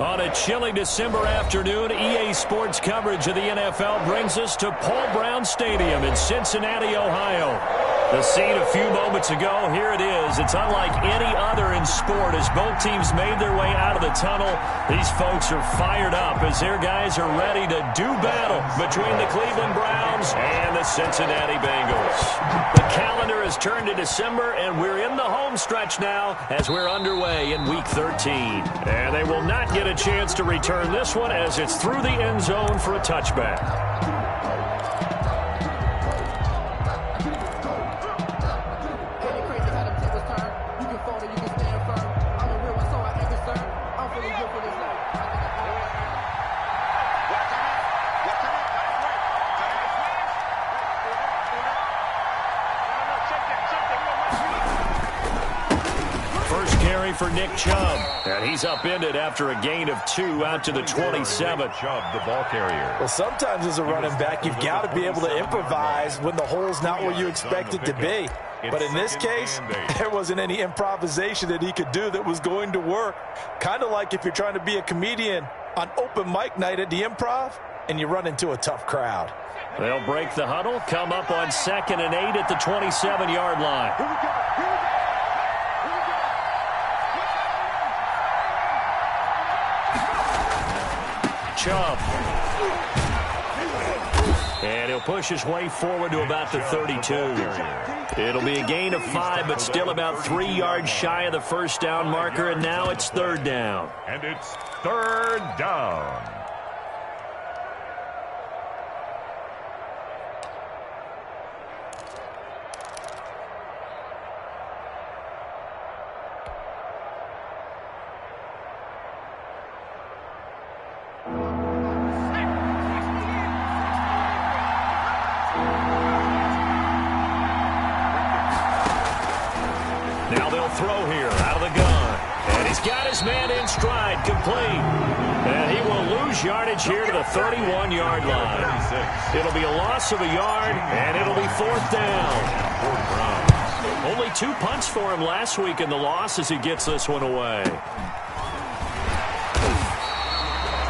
On a chilly December afternoon, EA Sports coverage of the NFL brings us to Paul Brown Stadium in Cincinnati, Ohio. The scene a few moments ago, here it is. It's unlike any other in sport as both teams made their way out of the tunnel. These folks are fired up as their guys are ready to do battle between the Cleveland Browns and the Cincinnati Bengals. The calendar has turned to December, and we're in the home stretch now as we're underway in Week 13. And they will not get a chance to return this one as it's through the end zone for a touchback. For Nick Chubb, and he's upended after a gain of 2 out to the 27. Chubb, the ball carrier. Well, sometimes as a running back, you've got to be able to improvise when the hole's not where you expect it to be. But in this case, there wasn't any improvisation that he could do that was going to work. Kind of like if you're trying to be a comedian on open mic night at the Improv and you run into a tough crowd. They'll break the huddle, come up on 2nd and 8 at the 27-yard line. Here we go. Chubb. And he'll push his way forward to about the 32. It'll be a gain of 5, but still about 3 yards shy of the first down marker, and now it's 3rd down. And it's 3rd down. Now they'll throw here out of the gun. And he's got his man in stride, complete. And he will lose yardage here to the 31-yard line. It'll be a loss of a yard, and it'll be 4th down. Only 2 punts for him last week in the loss as he gets this one away.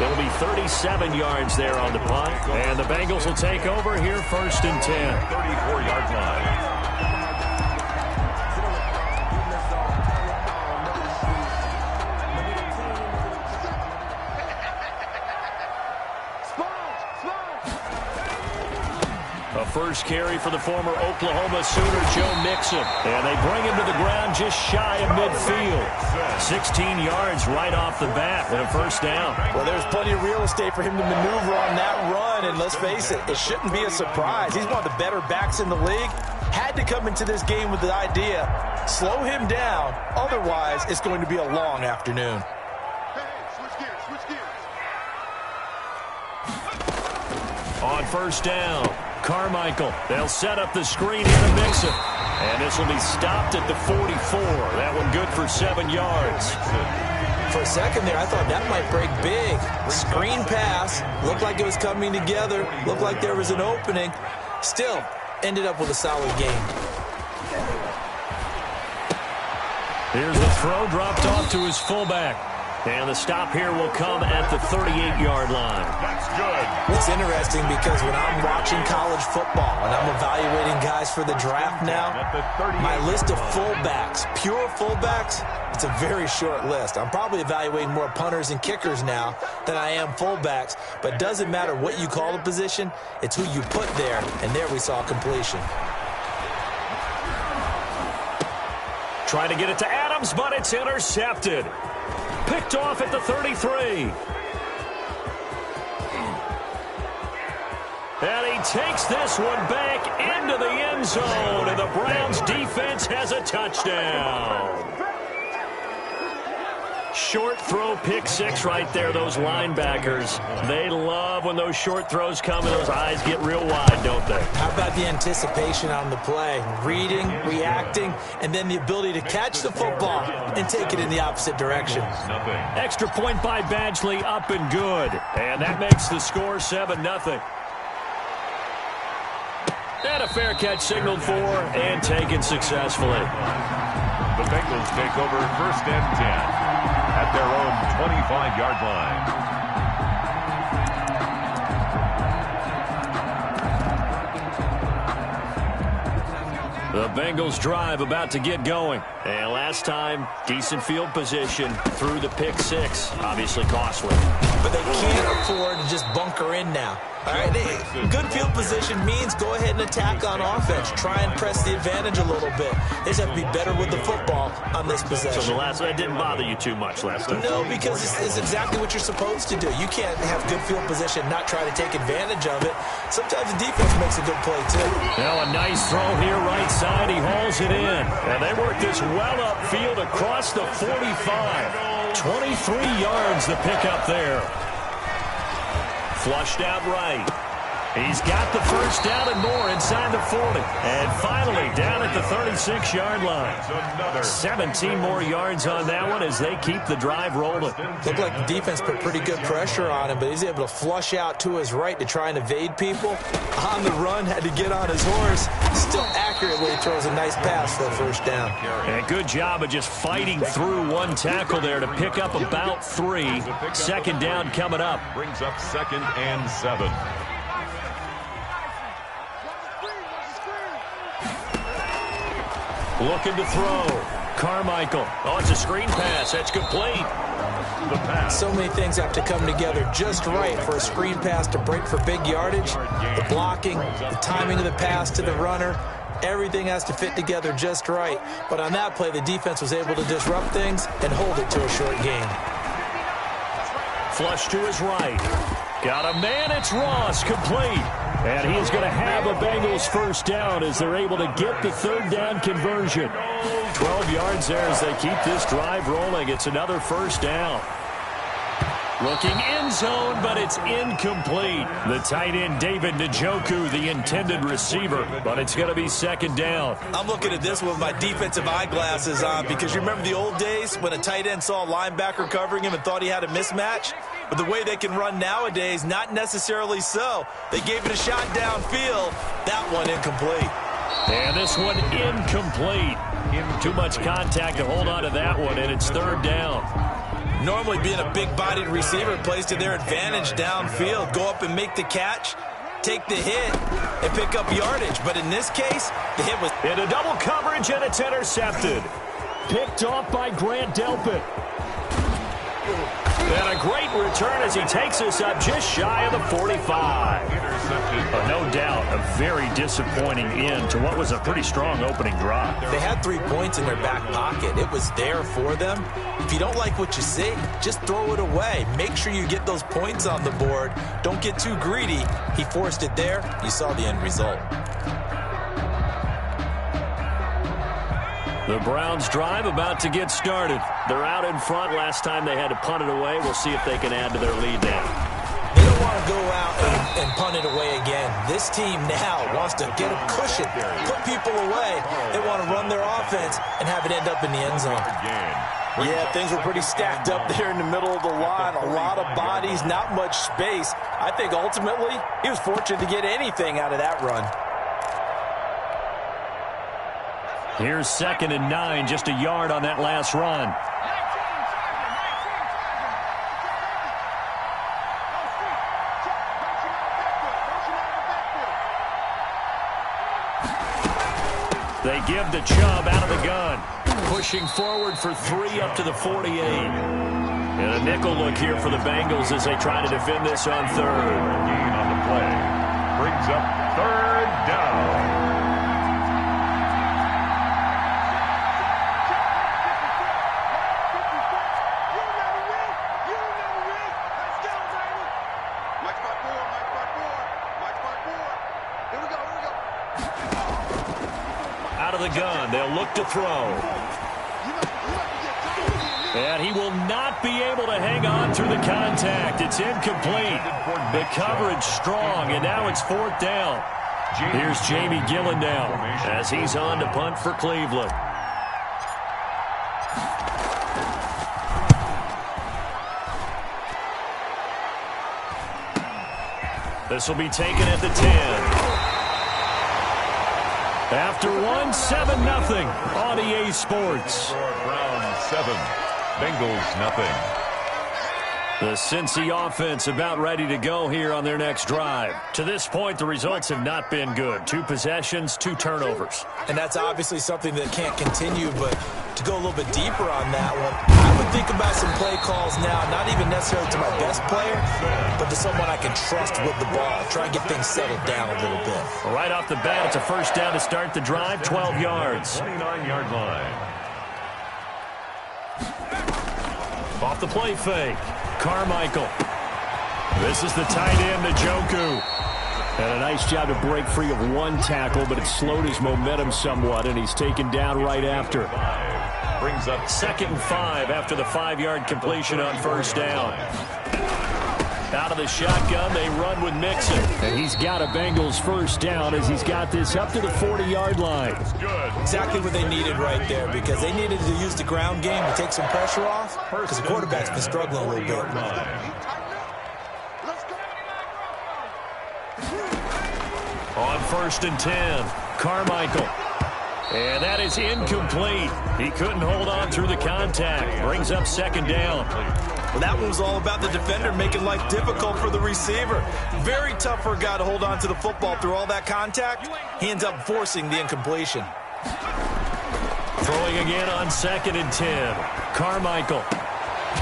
It'll be 37 yards there on the punt. And the Bengals will take over here 1st and 10. 34-yard line. First carry for the former Oklahoma Sooner, Joe Mixon. And they bring him to the ground just shy of midfield. 16 yards right off the bat and a 1st down. Well, there's plenty of real estate for him to maneuver on that run. And let's face it, it shouldn't be a surprise. He's one of the better backs in the league. Had to come into this game with the idea, slow him down. Otherwise, it's going to be a long afternoon. On 1st down, Carmichael. They'll set up the screen here to Mixon. And this will be stopped at the 44. That one good for 7 yards. For a second there, I thought that might break big. Screen pass. Looked like it was coming together. Looked like there was an opening. Still, ended up with a solid game. Here's the throw dropped off to his fullback. And the stop here will come at the 38-yard line. That's good. It's interesting because when I'm watching college football and I'm evaluating guys for the draft now, my list of fullbacks, pure fullbacks, it's a very short list. I'm probably evaluating more punters and kickers now than I am fullbacks. But it doesn't matter what you call the position, it's who you put there. And there we saw completion. Trying to get it to Adams, but it's intercepted. Picked off at the 33. And he takes this one back into the end zone, and the Browns defense has a touchdown. Short throw, pick 6 right there, those linebackers. They love when those short throws come and those eyes get real wide, don't they? How about the anticipation on the play? Reading, reacting, and then the ability to catch the football and take it in the opposite direction. Extra point by Badgley, up and good. And that makes the score 7-0. And a fair catch signaled for and taken successfully. The Bengals take over 1st and 10. at their own 25-yard line. The Bengals drive about to get going. And last time, decent field position through the pick six. Obviously costly. But they can't afford to just bunker in now. All right, good field position means go ahead and attack on offense. Try and press the advantage a little bit. They just have to be better with the football on this possession. So that didn't bother you too much last time? No, because it's exactly what you're supposed to do. You can't have good field position and not try to take advantage of it. Sometimes the defense makes a good play, too. Now a nice throw here, right side. He hauls it in. And they work this well upfield across the 45. 23 yards the pickup there. Flushed out right. He's got the first down and more inside the 40. And finally down at the 36-yard line. 17 more yards on that one as they keep the drive rolling. Looked like the defense put pretty good pressure on him, but he's able to flush out to his right to try and evade people. On the run, had to get on his horse. Still accurately throws a nice pass for a first down. And good job of just fighting through one tackle there to pick up about 3. Second down coming up. Brings up 2nd and 7. Looking to throw. Carmichael. Oh, it's a screen pass. That's complete. The pass. So many things have to come together just right for a screen pass to break for big yardage. The blocking, the timing of the pass to the runner, everything has to fit together just right. But on that play, the defense was able to disrupt things and hold it to a short gain. Flush to his right. Got a man. It's Ross. Complete. And he is going to have a Bengals first down as they're able to get the third down conversion. 12 yards there as they keep this drive rolling. It's another first down. Looking end zone, but it's incomplete. The tight end, David Njoku, the intended receiver, but it's going to be second down. I'm looking at this with my defensive eyeglasses on because you remember the old days when a tight end saw a linebacker covering him and thought he had a mismatch? But the way they can run nowadays, not necessarily so. They gave it a shot downfield. That one incomplete. And this one incomplete. Too much contact to hold on to that one, and it's third down. Normally being a big-bodied receiver plays to their advantage downfield. Go up and make the catch, take the hit, and pick up yardage. But in this case, the hit was... into double coverage, and it's intercepted. Picked off by Grant Delpit. And a great return as he takes us up just shy of the 45. No doubt, a very disappointing end to what was a pretty strong opening drive. They had 3 points in their back pocket. It was there for them. If you don't like what you see, just throw it away. Make sure you get those points on the board. Don't get too greedy. He forced it there. You saw the end result. The Browns drive about to get started. They're out in front. Last time they had to punt it away. We'll see if they can add to their lead now. They don't want to go out and punt it away again. This team now wants to get a cushion, put people away. They want to run their offense and have it end up in the end zone. Yeah, things were pretty stacked up there in the middle of the line. A lot of bodies, not much space. I think ultimately he was fortunate to get anything out of that run. Here's 2nd and 9, just a yard on that last run. They give the Chubb out of the gun. Pushing forward for 3 up to the 48. And a nickel look here for the Bengals as they try to defend this on third. Gain on the play. Brings up third down. Gun. They'll look to throw. And he will not be able to hang on through the contact. It's incomplete. The coverage strong, and now it's fourth down. Here's Jamie Gillen now as he's on to punt for Cleveland. This will be taken at the 10. After one, 7-0 on EA Sports. Browns 7, Bengals nothing. The Cincy offense about ready to go here on their next drive. To this point, the results have not been good. 2 possessions, 2 turnovers. And that's obviously something that can't continue, but to go a little bit deeper on that one, I would think about some play calls now, not even necessarily to my best player, but to someone I can trust with the ball. Try and get things settled down a little bit. Right off the bat, it's a first down to start the drive, 12 yards. 29-yard line. Off the play fake. Carmichael. This is the tight end, Njoku. And a nice job to break free of 1 tackle, but it slowed his momentum somewhat, and he's taken down right after. Brings up 2nd and 5 after the 5-yard completion on first down. Out of the shotgun, they run with Mixon. And he's got a Bengals first down as he's got this up to the 40-yard line. Exactly what they needed right there, because they needed to use the ground game to take some pressure off, because the quarterback's been struggling a little bit. On 1st and 10, Carmichael. And that is incomplete. He couldn't hold on through the contact. Brings up 2nd down. Well, that one was all about the defender making life difficult for the receiver. Very tough for a guy to hold on to the football through all that contact. He ends up forcing the incompletion. Throwing again on 2nd and 10. Carmichael.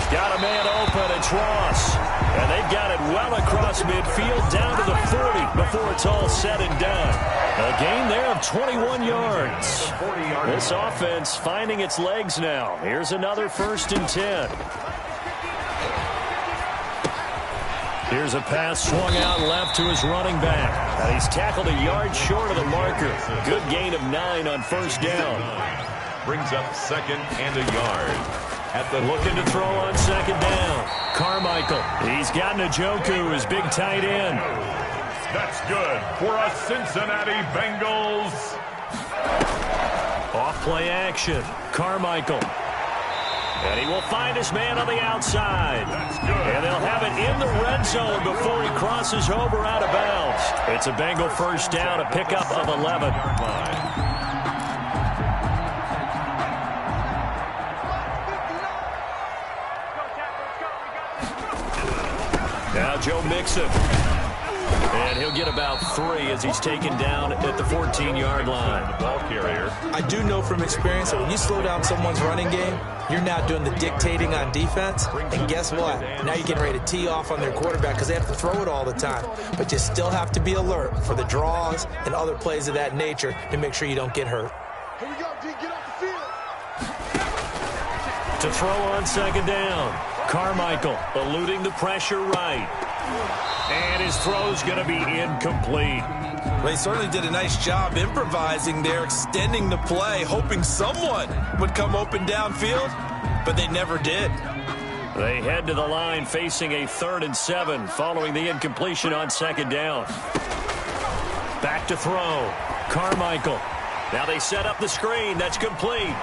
Got a man open. It's Ross. And they've got it well across midfield down to the 40 before it's all said and done. A gain there of 21 yards. This offense finding its legs now. Here's another 1st and 10. Here's a pass swung out left to his running back. And he's tackled a yard short of the marker. Good gain of 9 on 1st down. Brings up 2nd and a yard. Looking to throw on 2nd down. Carmichael. He's got Njoku, his big tight end. That's good for a Cincinnati Bengals. Off play action. Carmichael. And he will find his man on the outside. That's good. And they'll have it in the red zone before he crosses over out of bounds. It's a Bengal first down, a pickup of 11. Now Joe Mixon. And he'll get about 3 as he's taken down at the 14-yard line. The ball carrier. I do know from experience that when you slow down someone's running game, you're now doing the dictating on defense. And guess what? Now you're getting ready to tee off on their quarterback because they have to throw it all the time. But you still have to be alert for the draws and other plays of that nature to make sure you don't get hurt. Here we go, D. Get off the field. To throw on 2nd down. Carmichael eluding the pressure right. And his throw's going to be incomplete. Well, he certainly did a nice job improvising there, extending the play, hoping someone would come open downfield, but they never did. They head to the line facing a 3rd and 7 following the incompletion on 2nd down. Back to throw. Carmichael. Now they set up the screen. That's complete.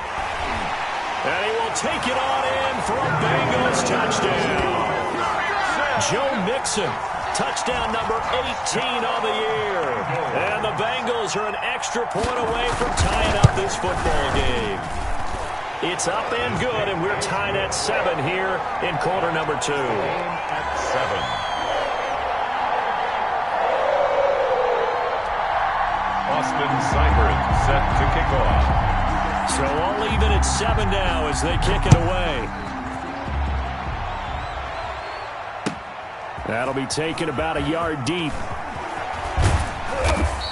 And he will take it on in for a Bengals touchdown. Joe Mixon, touchdown number 18 on the year. And the Bengals are an extra point away from tying up this football game. It's up and good, and we're tied at 7 here in quarter number 2. At 7. Austin Seibert set to kick off. So all even at 7 now as they kick it away. That'll be taken about a yard deep.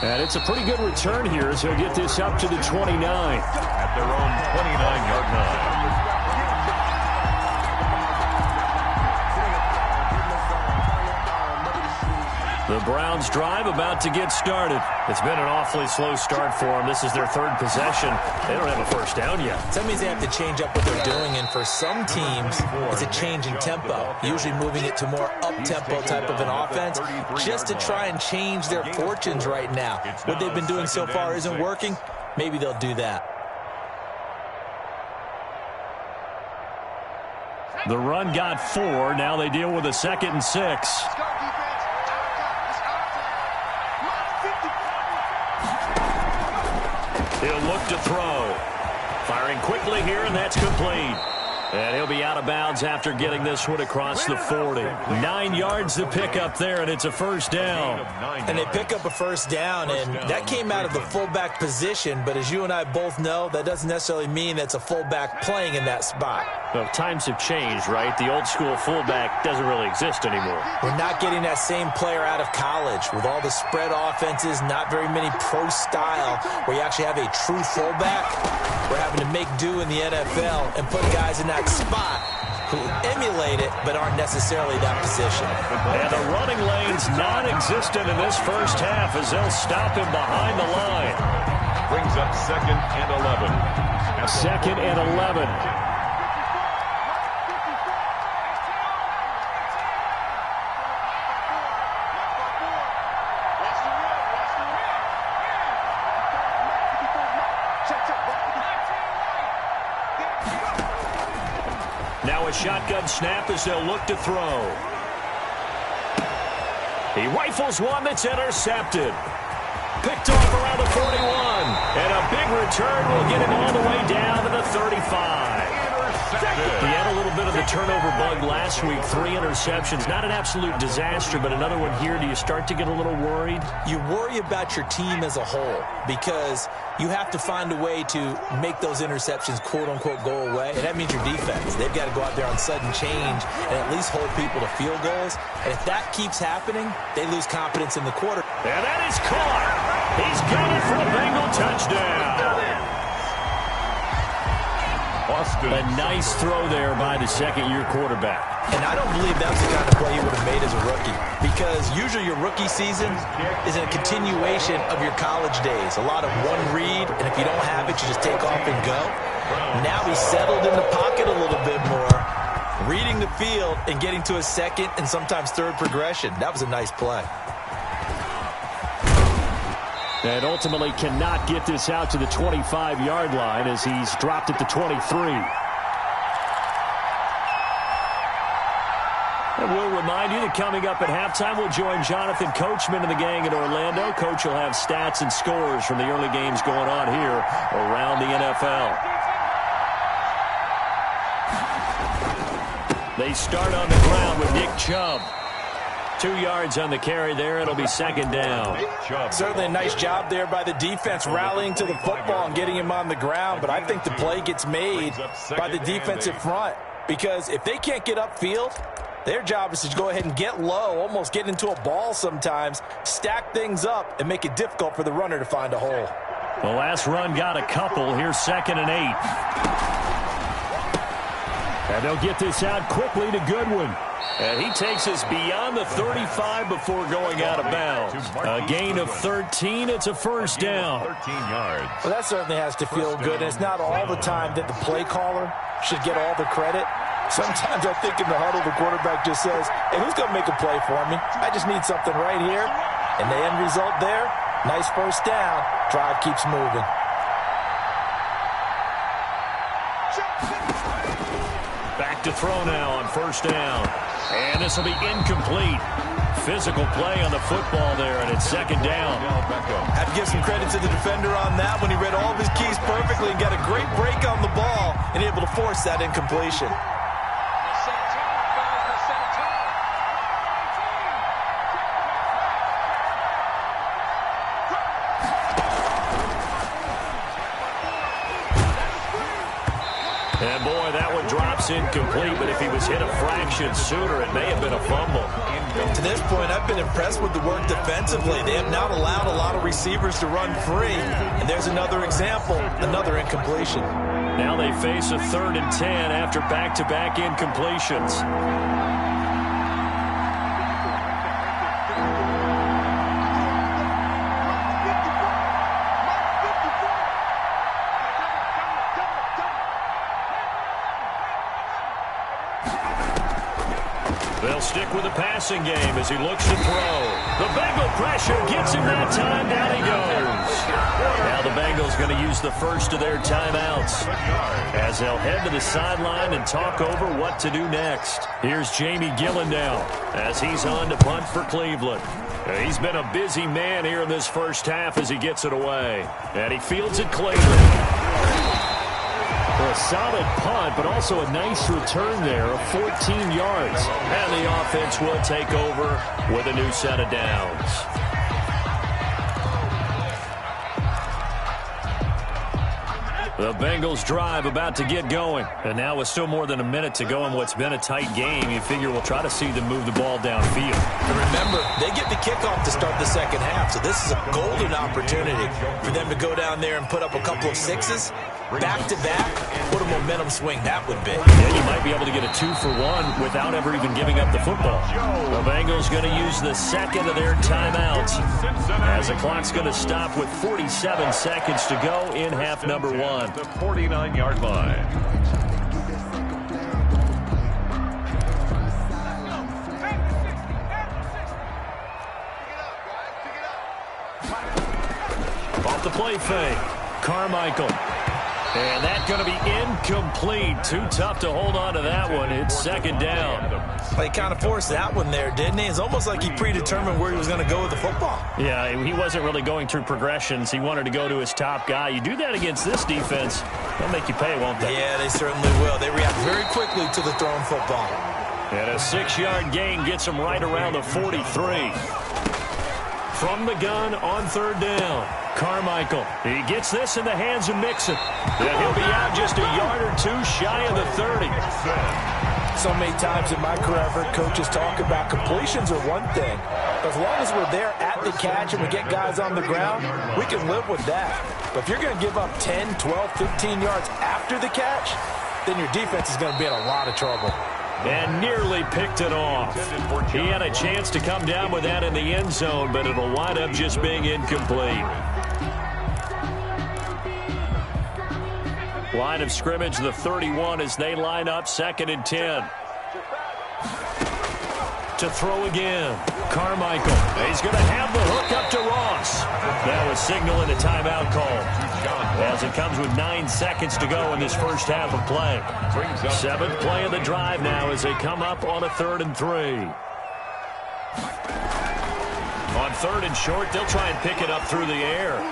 And it's a pretty good return here as he'll get this up to the 29. At their own 29-yard line. The Browns drive about to get started. It's been an awfully slow start for them. This is their 3rd possession. They don't have a first down yet. That means they have to change up what they're doing, and for some teams, it's a change in tempo, usually moving it to more up-tempo type of an offense, just to try and change their fortunes right now. What they've been doing so far isn't working. Maybe they'll do that. The run got 4. Now they deal with a 2nd and 6. He'll look to throw. Firing quickly here, and that's complete. And he'll be out of bounds after getting this one across the 40. 9 yards to pick up there, and it's a first down. And they pick up a first down, and that came out of the fullback position. But as you and I both know, that doesn't necessarily mean that's a fullback playing in that spot. Well, times have changed, right? The old school fullback doesn't really exist anymore. We're not getting that same player out of college with all the spread offenses, not very many pro style, where you actually have a true fullback. We're having to make do in the NFL and put guys in that spot who emulate it but aren't necessarily that position. And the running lane's non-existent in this first half as they'll stop him behind the line. Brings up 2nd and 11. 2nd and 11. Now a shotgun snap as they'll look to throw. He rifles one that's intercepted. Picked off around the 41. And a big return will get him all the way down to the 35. He had a little bit of the turnover bug last week. 3 interceptions. Not an absolute disaster, but another one here. Do you start to get a little worried? You worry about your team as a whole because you have to find a way to make those interceptions, quote-unquote, go away. And that means your defense. They've got to go out there on sudden change and at least hold people to field goals. And if that keeps happening, they lose confidence in the quarter. And that is caught. He's got it for a Bengal touchdown. A nice throw there by the second-year quarterback. And I don't believe that's the kind of play he would have made as a rookie because usually your rookie season is a continuation of your college days. A lot of one read, and if you don't have it, you just take off and go. Now he's settled in the pocket a little bit more, reading the field and getting to a second and sometimes third progression. That was a nice play. And ultimately cannot get this out to the 25-yard line as he's dropped at the 23. And we'll remind you that coming up at halftime, we'll join Jonathan Coachman and the gang in Orlando. Coach will have stats and scores from the early games going on here around the NFL. They start on the ground with Nick Chubb. 2 yards on the carry there. It'll be second down. Certainly a nice job there by the defense rallying to the football and getting him on the ground. But I think the play gets made by the defensive front because if they can't get upfield, their job is to go ahead and get low, almost get into a ball sometimes, stack things up, and make it difficult for the runner to find a hole. The last run got a couple. Here's 2nd and 8. And they'll get this out quickly to Goodwin. And he takes us beyond the 35 before going out of bounds. A gain of 13. It's a first down. 13 yards. Well, that certainly has to feel good. And it's not all the time that the play caller should get all the credit. Sometimes I think in the huddle, the quarterback just says, hey, who's going to make a play for me? I just need something right here. And the end result there, nice first down. Drive keeps moving. Back to throw now on first down. And this will be incomplete. Physical play on the football there, and it's second down. Have to give some credit to the defender on that when he read all of his keys perfectly and got a great break on the ball and able to force that incompletion. And boy, that one drops incomplete, but if he was hit a fraction sooner, it may have been a fumble. To this point, I've been impressed with the work defensively. They have not allowed a lot of receivers to run free. And there's another example, another incompletion. Now they face a 3rd and 10 after back-to-back incompletions. They'll stick with the passing game as he looks to throw. The Bengal pressure gets him that time. Down he goes. Now the Bengals going to use the first of their timeouts as they'll head to the sideline and talk over what to do next. Here's Jamie Gillen now as he's on to punt for Cleveland. He's been a busy man here in this first half as he gets it away. And he fields it cleanly. A solid punt, but also a nice return there of 14 yards. And the offense will take over with a new set of downs. The Bengals drive about to get going. And now with still more than a minute to go in what's been a tight game, you figure we'll try to see them move the ball downfield. And remember, they get the kickoff to start the second half, so this is a golden opportunity for them to go down there and put up a couple of sixes. Back-to-back, what a momentum swing that would be. Yeah, you might be able to get a 2-for-1 without ever even giving up the football. The Bengals going to use the second of their timeouts as the clock's going to stop with 47 seconds to go in half number one. The 49-yard line. Off the play fake, Carmichael. And that's going to be incomplete. Too tough to hold on to that one. It's second down. Well, he kind of forced that one there, didn't he? It's almost like he predetermined where he was going to go with the football. Yeah, he wasn't really going through progressions. He wanted to go to his top guy. You do that against this defense, they'll make you pay, won't they? Yeah, they certainly will. They react very quickly to the thrown football. And a 6-yard gain gets him right around the 43. From the gun on third down, Carmichael. He gets this in the hands of Mixon. And he'll be out just a yard or two shy of the 30. So many times in my career, I've heard coaches talk about completions are one thing. As long as we're there at the catch and we get guys on the ground, we can live with that. But if you're going to give up 10, 12, 15 yards after the catch, then your defense is going to be in a lot of trouble. And nearly picked it off. He had a chance to come down with that in the end zone, but it'll wind up just being incomplete. Line of scrimmage, the 31 as they line up, 2nd and 10. To throw again, Carmichael. He's going to have the hook up to Ross. That was signaling a timeout call as it comes with 9 seconds to go in this first half of play. 7th play of the drive now as they come up on a 3rd and 3. On 3rd and short, they'll try and pick it up through the air.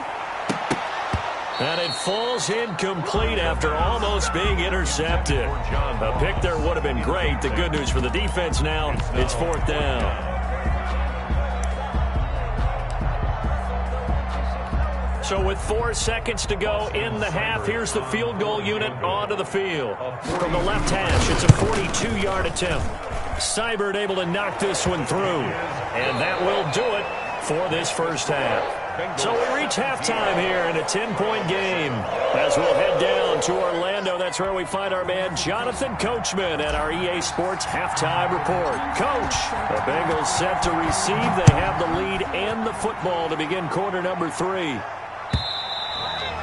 And it falls incomplete after almost being intercepted. A pick there would have been great. The good news for the defense now, it's 4th down. So with 4 seconds to go in the half, here's the field goal unit onto the field. From the left hash, it's a 42-yard attempt. Seibert able to knock this one through. And that will do it for this first half. So we reach halftime here in a 10-point game. As we'll head down to Orlando, that's where we find our man Jonathan Coachman at our EA Sports Halftime Report. Coach, the Bengals set to receive. They have the lead and the football to begin quarter number 3.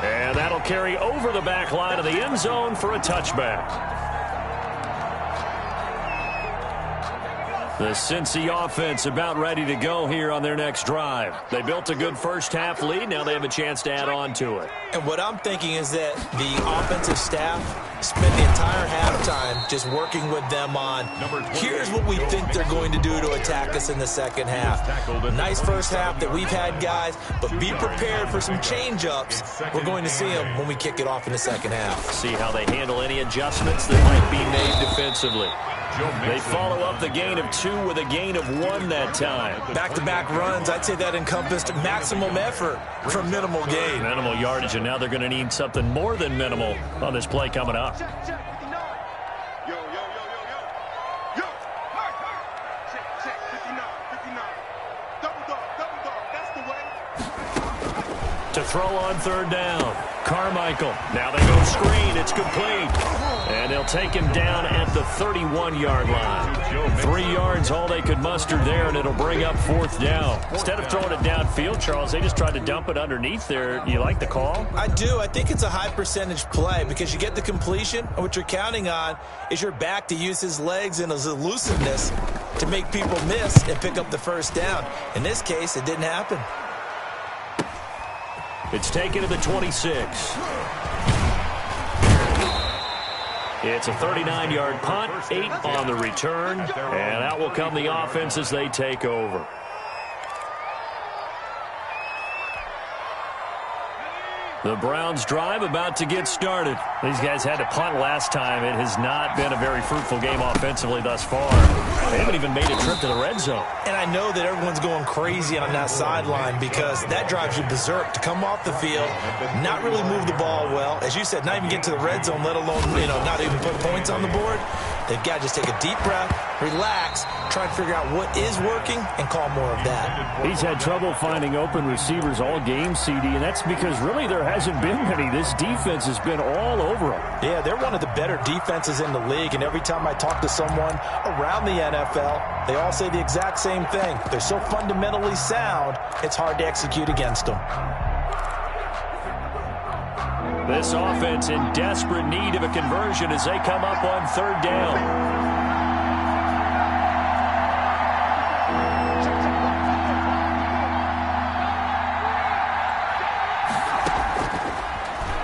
And that'll carry over the back line of the end zone for a touchback. The Cincy offense about ready to go here on their next drive. They built a good first-half lead. Now they have a chance to add on to it. And what I'm thinking is that the offensive staff spent the entire halftime just working with them on, here's what we think they're going to do to attack us in the second half. Nice first half that we've had, guys, but be prepared for some change-ups. We're going to see them when we kick it off in the second half. See how they handle any adjustments that might be made defensively. They follow up the gain of 2 with a gain of 1 that time. Back-to-back runs, I'd say that encompassed maximum effort for minimal gain. Minimal yardage, and now they're going to need something more than minimal on this play coming up. To throw on third down, Carmichael. Now they go screen. It's complete. And they'll take him down at the 31-yard line. 3 yards, all they could muster there, and it'll bring up 4th down. Instead of throwing it downfield, Charles, they just tried to dump it underneath there. You like the call? I do. I think it's a high-percentage play because you get the completion, and what you're counting on is your back to use his legs and his elusiveness to make people miss and pick up the first down. In this case, it didn't happen. It's taken to the 26. It's a 39-yard punt, 8 on the return, and out will come the offense as they take over. The Browns drive about to get started. These guys had to punt last time. It has not been a very fruitful game offensively thus far. They haven't even made a trip to the red zone. And I know that everyone's going crazy on that sideline because that drives you berserk to come off the field, not really move the ball well. As you said, not even get to the red zone, let alone, not even put points on the board. They've got to just take a deep breath, relax, try to figure out what is working, and call more of that. He's had trouble finding open receivers all game, CD, and that's because really there hasn't been many. This defense has been all over them. Yeah, they're one of the better defenses in the league, and every time I talk to someone around the NFL, they all say the exact same thing. They're so fundamentally sound, it's hard to execute against them. This offense in desperate need of a conversion as they come up on third down.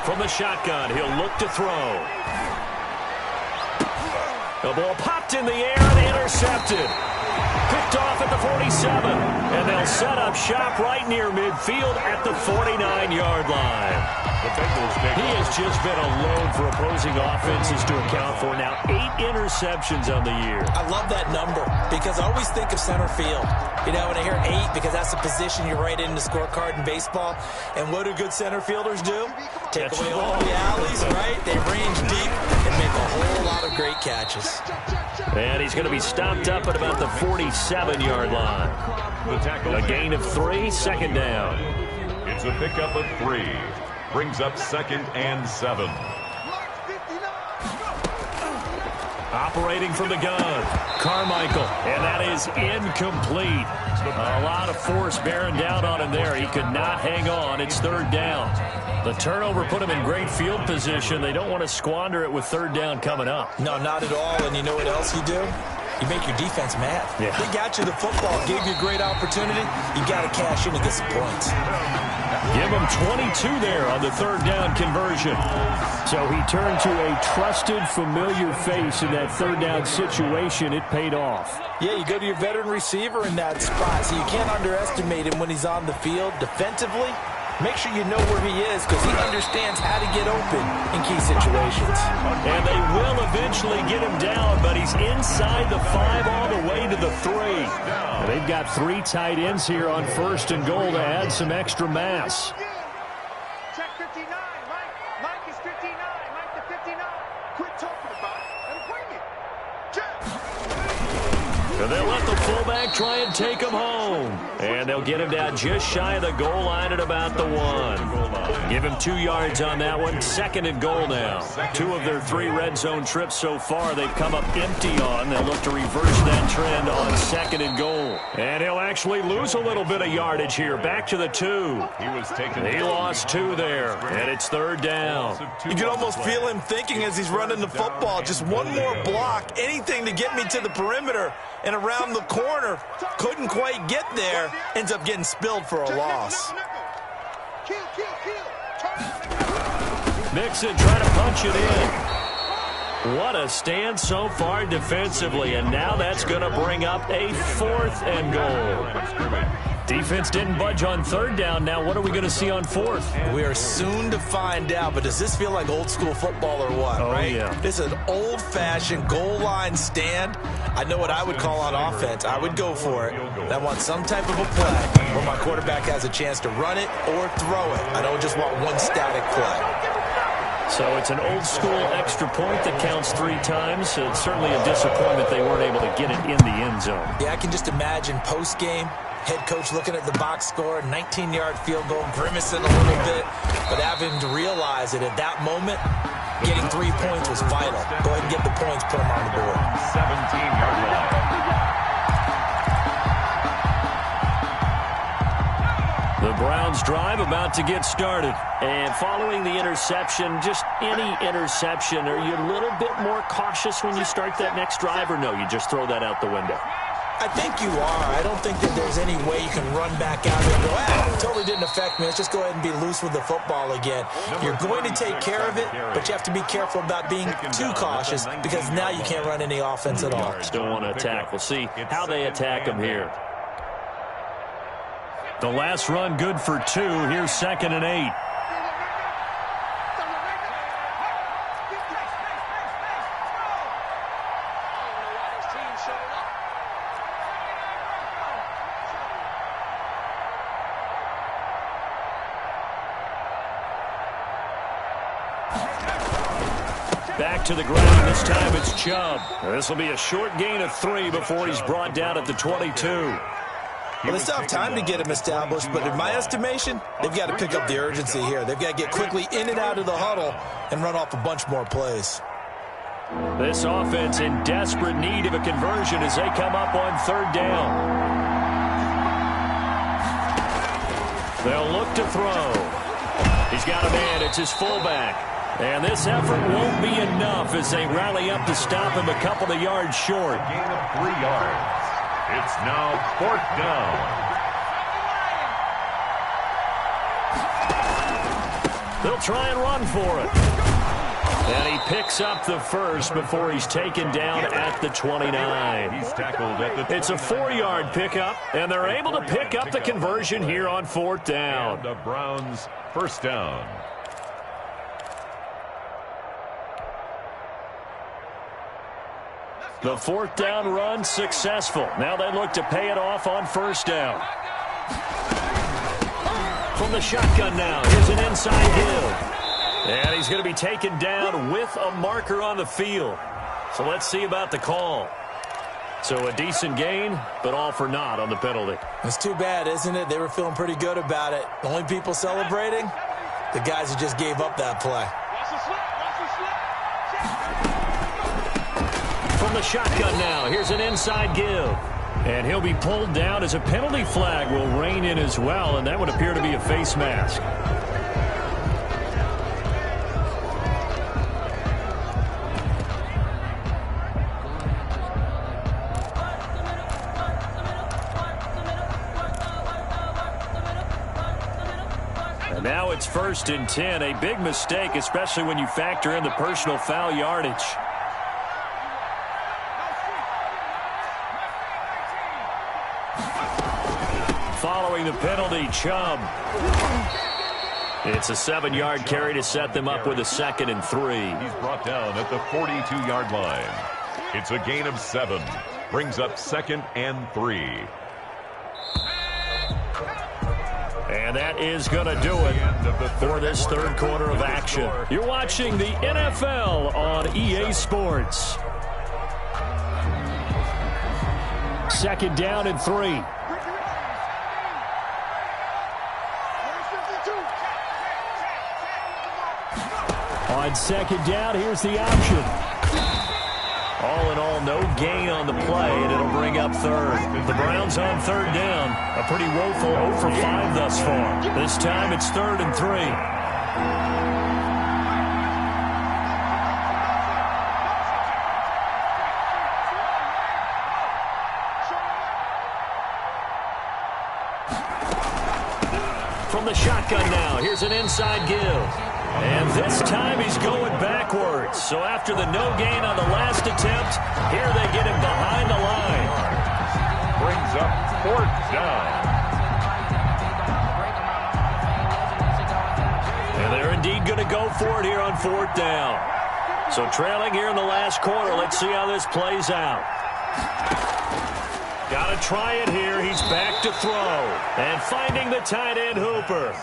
From the shotgun, he'll look to throw. The ball popped in the air and intercepted. Picked off at the 47. And they'll set up shop right near midfield at the 49-yard line. He has just been a load for opposing offenses to account for. Now 8 interceptions on the year. I love that number because I always think of center field. When I hear 8, because that's the position you write in the scorecard in baseball. And what do good center fielders do? Take away all the alleys, right? They range deep and make a whole lot of great catches. And he's going to be stopped up at about the 47-yard line. A gain of 3, second down. It's a pickup of 3. Brings up 2nd and 7. Operating from the gun, Carmichael, and that is incomplete. A lot of force bearing down on him there. He could not hang on. It's third down. The turnover put him in great field position. They don't want to squander it with third down coming up. No, not at all. And you know what else you do? You make your defense mad. Yeah. They got you the football, gave you a great opportunity. You got to cash in and get some points. Give him 22 there on the third down conversion. So he turned to a trusted, familiar face in that third down situation. It paid off. Yeah, you go to your veteran receiver in that spot, so you can't underestimate him when he's on the field defensively. Make sure you know where he is because he understands how to get open in key situations. And they will eventually get him down, but he's inside the 5 all the way to the 3. And they've got 3 tight ends here on first and goal to add some extra mass. Check 59. Mike is 59. Mike the 59. Quit talking about it and bring it. Check. And they'll let the fullback try and take him home. And they'll get him down just shy of the goal line at about the 1. Give him 2 yards on that one. 2nd and goal now. 2 of their 3 red zone trips so far they've come up empty on. They'll look to reverse that trend on 2nd and goal. And he'll actually lose a little bit of yardage here. Back to the 2. He lost 2 there. And it's third down. You can almost feel him thinking as he's running the football. Just one more block. Anything to get me to the perimeter and around the corner. Couldn't quite get there. Ends up getting spilled for a loss. Mixon trying to punch it in. What a stand so far defensively, and now that's going to bring up a 4th and goal. Defense didn't budge on third down. Now what are we going to see on 4th? We are soon to find out, but does this feel like old school football or what, right? Yeah. This is an old-fashioned goal line stand. I know what I would call on offense. I would go for it. I want some type of a play where my quarterback has a chance to run it or throw it. I don't just want one static play. So it's an old-school extra point that counts 3 times. It's certainly a disappointment they weren't able to get it in the end zone. Yeah, I can just imagine post-game, head coach looking at the box score, 19-yard field goal, grimacing a little bit, but having to realize that at that moment, getting 3 points was vital. Go ahead and get the points, put them on the board. 17-yard line. The Browns drive about to get started. And following the interception, just any interception, are you a little bit more cautious when you start that next drive, or no, you just throw that out the window? I think you are. I don't think that there's any way you can run back out there and go, it totally didn't affect me. Let's just go ahead and be loose with the football again. You're going to take care of it, but you have to be careful about being too cautious because now you can't run any offense at all. Still want to attack. We'll see how they attack them here. The last run good for 2. Here's 2nd and 8. Back to the ground. This time it's Chubb. This will be a short gain of 3 before he's brought down at the 22. Well, they still have time to get him established, but in my estimation, they've got to pick up the urgency here. They've got to get quickly in and out of the huddle and run off a bunch more plays. This offense in desperate need of a conversion as they come up on 3rd down. They'll look to throw. He's got a man. It's his fullback. And this effort won't be enough as they rally up to stop him a couple of yards short. Gain of 3 yards. It's now 4th down. They'll try and run for it. And he picks up the first before he's taken down at the 29. He's tackled at the 29. It's a 4-yard pickup, and they're able to pick up the conversion here on 4th down. And the Browns' 1st down. The 4th down run successful. Now they look to pay it off on 1st down. From the shotgun now, here's an inside give. And he's going to be taken down with a marker on the field. So let's see about the call. So a decent gain, but all for naught on the penalty. It's too bad, isn't it? They were feeling pretty good about it. The only people celebrating, the guys who just gave up that play. From the shotgun now, here's an inside give. And he'll be pulled down as a penalty flag will rein in as well, and that would appear to be a face mask. And now it's 1st and 10, a big mistake, especially when you factor in the personal foul yardage. Following the penalty, Chubb. It's a 7-yard carry to set them up with a 2nd and 3. He's brought down at the 42-yard line. It's a gain of 7. Brings up 2nd and 3. And that is going to do it for this 3rd quarter of action. You're watching the NFL on EA Sports. 2nd down and 3. On 2nd down, here's the option. All in all, no gain on the play, and it'll bring up 3rd. The Browns on 3rd down. A pretty woeful 0 for 5 thus far. This time it's 3rd and 3. From the shotgun now, here's an inside give. And this time he's going backwards. So after the no gain on the last attempt, here they get him behind the line. Brings up 4th down. And they're indeed going to go for it here on 4th down. So trailing here in the last quarter, let's see how this plays out. Got to try it here. He's back to throw. And finding the tight end Hooper.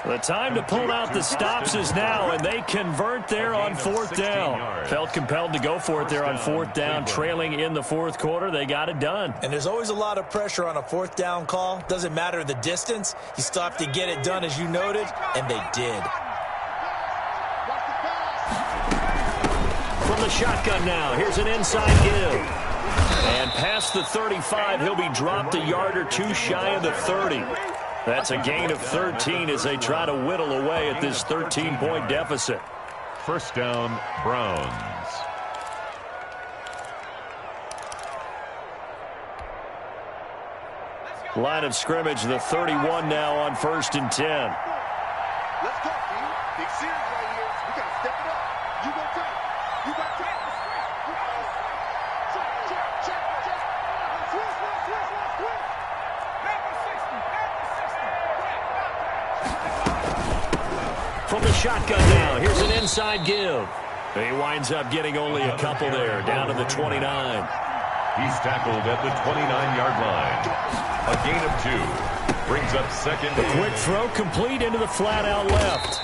The time to pull out the stops is now, and they convert there on 4th down. Felt compelled to go for it there on 4th down, trailing in the 4th quarter. They got it done. And there's always a lot of pressure on a 4th down call. Doesn't matter the distance. You still have to get it done, as you noted, and they did. From the shotgun now, here's an inside give. And past the 35, he'll be dropped a yard or 2 shy of the 30. That's a gain of 13 as they try to whittle away at this 13-point deficit. 1st down, Browns. Line of scrimmage, the 31 now on 1st and 10. Let's talk, dude. Big series right here. We got to step it up. You go top. You got top. From the shotgun now, here's an inside give. He winds up getting only a couple there, down to the 29. He's tackled at the 29-yard line. A gain of 2. Brings up 2nd. The quick throw complete into the flat out left.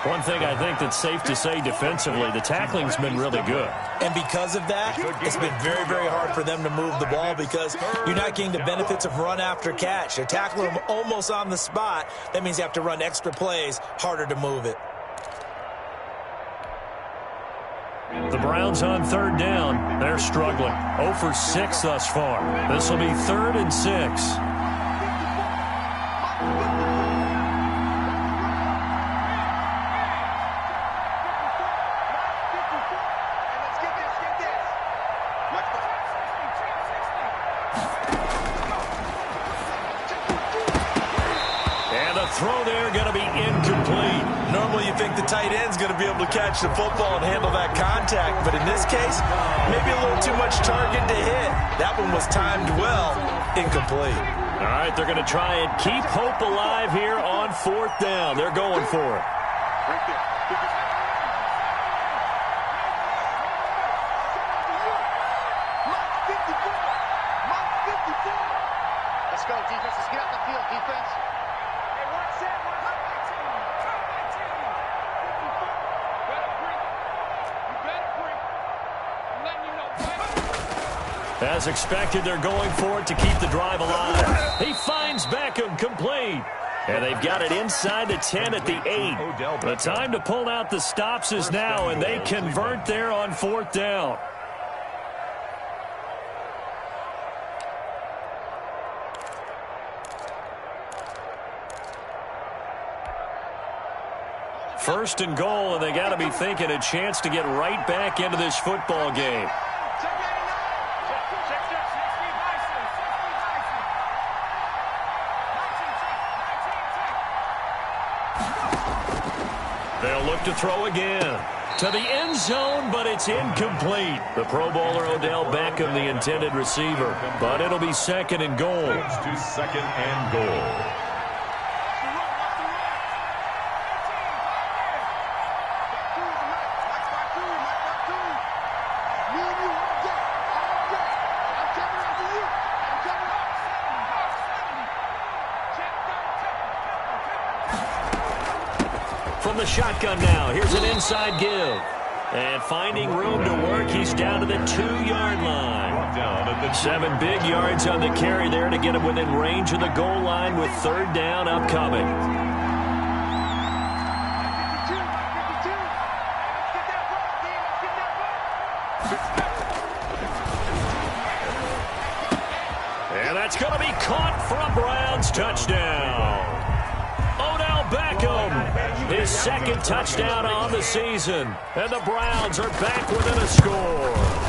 One thing I think that's safe to say defensively, the tackling's been really good. And because of that, it's been very, very hard for them to move the ball because you're not getting the benefits of run after catch. They're tackling them almost on the spot. That means you have to run extra plays, harder to move it. The Browns on third down. They're struggling. 0 for 6 thus far. This will be 3rd and 6. Throw there going to be incomplete. Normally you think the tight end's going to be able to catch the football and handle that contact, but in this case, maybe a little too much target to hit. That one was timed well. Incomplete. All right, they're going to try and keep hope alive here on 4th down. They're going for it. Right there. Let's go, defense. Let's get out the field, defense. As expected, they're going for it to keep the drive alive. He finds Beckham complete. And they've got it inside the 10 at the 8. The time to pull out the stops is now, and they convert there on 4th down. First and goal, and they got to be thinking a chance to get right back into this football game. They'll look to throw again. To the end zone, but it's incomplete. The Pro Bowler Odell Beckham, the intended receiver. But it'll be 2nd and goal. It's to 2nd and goal. From the shotgun now, here's an inside give. And finding room to work, he's down to the 2-yard line. 7 big yards on the carry there to get him within range of the goal line with 3rd down upcoming. And that's going to be caught for a Browns touchdown. Odell Beckham, his 2nd touchdown on the season. And the Browns are back within a score.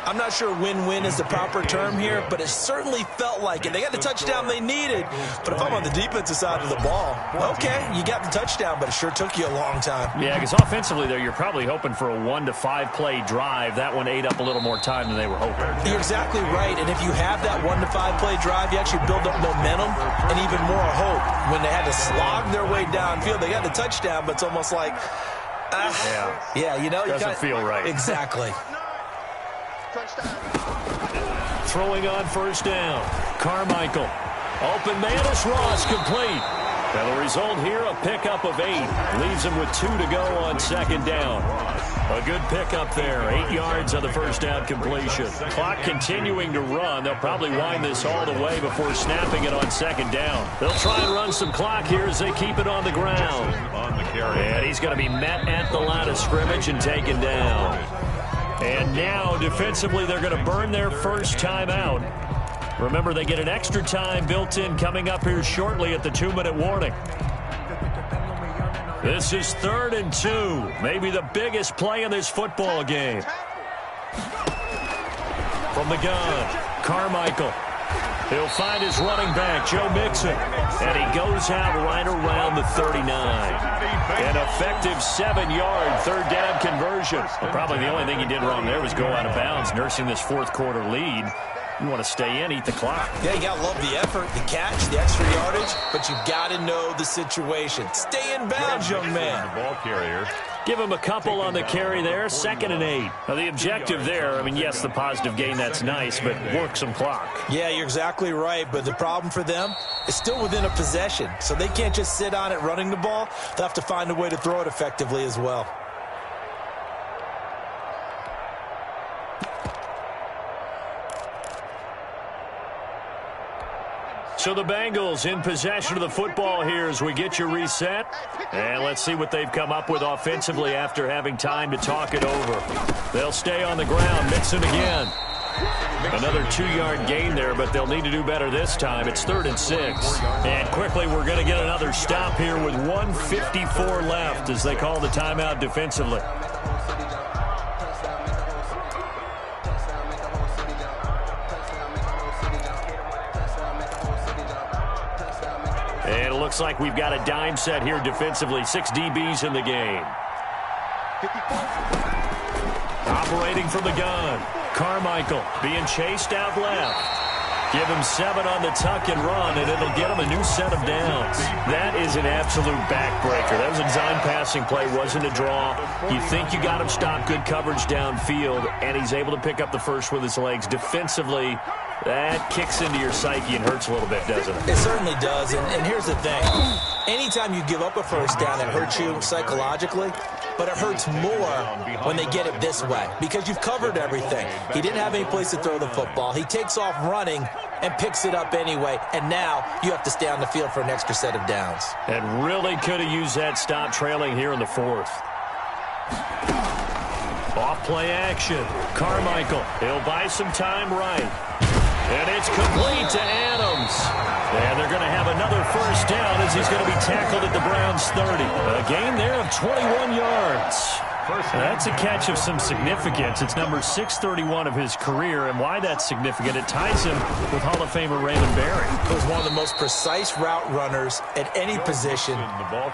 I'm not sure win-win is the proper term here, but it certainly felt like it. They got the touchdown they needed. But if I'm on the defensive side of the ball, okay, you got the touchdown, but it sure took you a long time. Yeah, because offensively there, you're probably hoping for a 1 to 5 play drive. That one ate up a little more time than they were hoping. You're exactly right, and if you have that 1 to 5 play drive, you actually build up momentum and even more hope. When they had to slog their way downfield, they got the touchdown, but it's almost like, yeah, you know. Doesn't feel right. Exactly. Throwing on 1st down. Carmichael. Open man is Ross, complete. And the result here, a pickup of 8. Leaves him with 2 to go on 2nd down. A good pickup there. 8 yards on the 1st down completion. Clock continuing to run. They'll probably wind this all the way before snapping it on 2nd down. They'll try and run some clock here as they keep it on the ground. And he's going to be met at the line of scrimmage and taken down. And now, defensively, they're going to burn their first timeout. Remember, they get an extra time built in coming up here shortly at the 2-minute warning. This is 3rd and 2. Maybe the biggest play in this football game. From the gun, Carmichael. He'll find his running back, Joe Mixon. And he goes out right around the 39. An effective 7-yard 3rd down conversion. Well, probably the only thing he did wrong there was go out of bounds, nursing this 4th quarter lead. You want to stay in, eat the clock. Yeah, you got to love the effort, the catch, the extra yardage, but you got to know the situation. Stay in bounds, young man. The ball carrier. Give him a couple on the carry there, 2nd and 8. Now, the objective there, I mean, yes, the positive gain, that's nice, but work some clock. Yeah, you're exactly right, but the problem for them is still within a possession, so they can't just sit on it running the ball. They'll have to find a way to throw it effectively as well. So the Bengals in possession of the football here as we get you reset. And let's see what they've come up with offensively after having time to talk it over. They'll stay on the ground. Mixon again. Another 2-yard gain there, but they'll need to do better this time. It's 3rd and 6. And quickly we're going to get another stop here with 1:54 left as they call the timeout defensively. And it looks like we've got a dime set here defensively. 6 DBs in the game. Operating from the gun. Carmichael being chased out left. Give him 7 on the tuck and run, and it'll get him a new set of downs. That is an absolute backbreaker. That was a design passing play, wasn't a draw. You think you got him stopped, good coverage downfield, and he's able to pick up the first with his legs. Defensively, that kicks into your psyche and hurts a little bit, doesn't it? It certainly does, and here's the thing. Anytime you give up a first down, it hurts you psychologically, but it hurts more when they get it this way because you've covered everything. He didn't have any place to throw the football. He takes off running and picks it up anyway, and now you have to stay on the field for an extra set of downs. And really could have used that stop trailing here in the 4th. Off play action. Carmichael, he'll buy some time right. And it's complete to Adams. And they're going to have another first down as he's going to be tackled at the Browns' 30. A gain there of 21 yards. That's a catch of some significance. It's number 631 of his career, and why that's significant, it ties him with Hall of Famer Raymond Berry. He was one of the most precise route runners at any position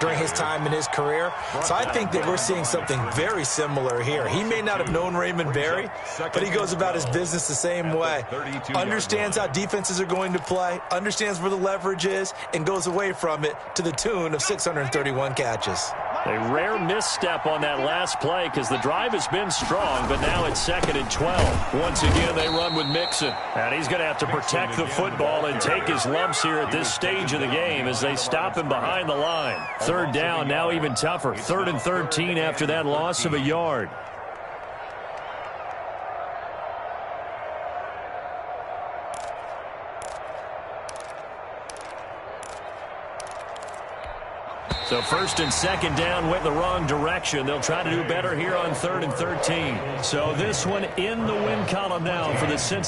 during his time in his career. So I think that we're seeing something very similar here. He may not have known Raymond Berry, but he goes about his business the same way. Understands how defenses are going to play, understands where the leverage is, and goes away from it to the tune of 631 catches. A rare misstep on that last play because the drive has been strong, but now it's 2nd and 12. Once again, they run with Mixon. And he's going to have to protect the football and take his lumps here at this stage of the game as they stop him behind the line. 3rd down, now even tougher. 3rd and 13 after that loss of a yard. So 1st and 2nd down went the wrong direction. They'll try to do better here on 3rd and 13. So this one in the win column now for the Cincinnati.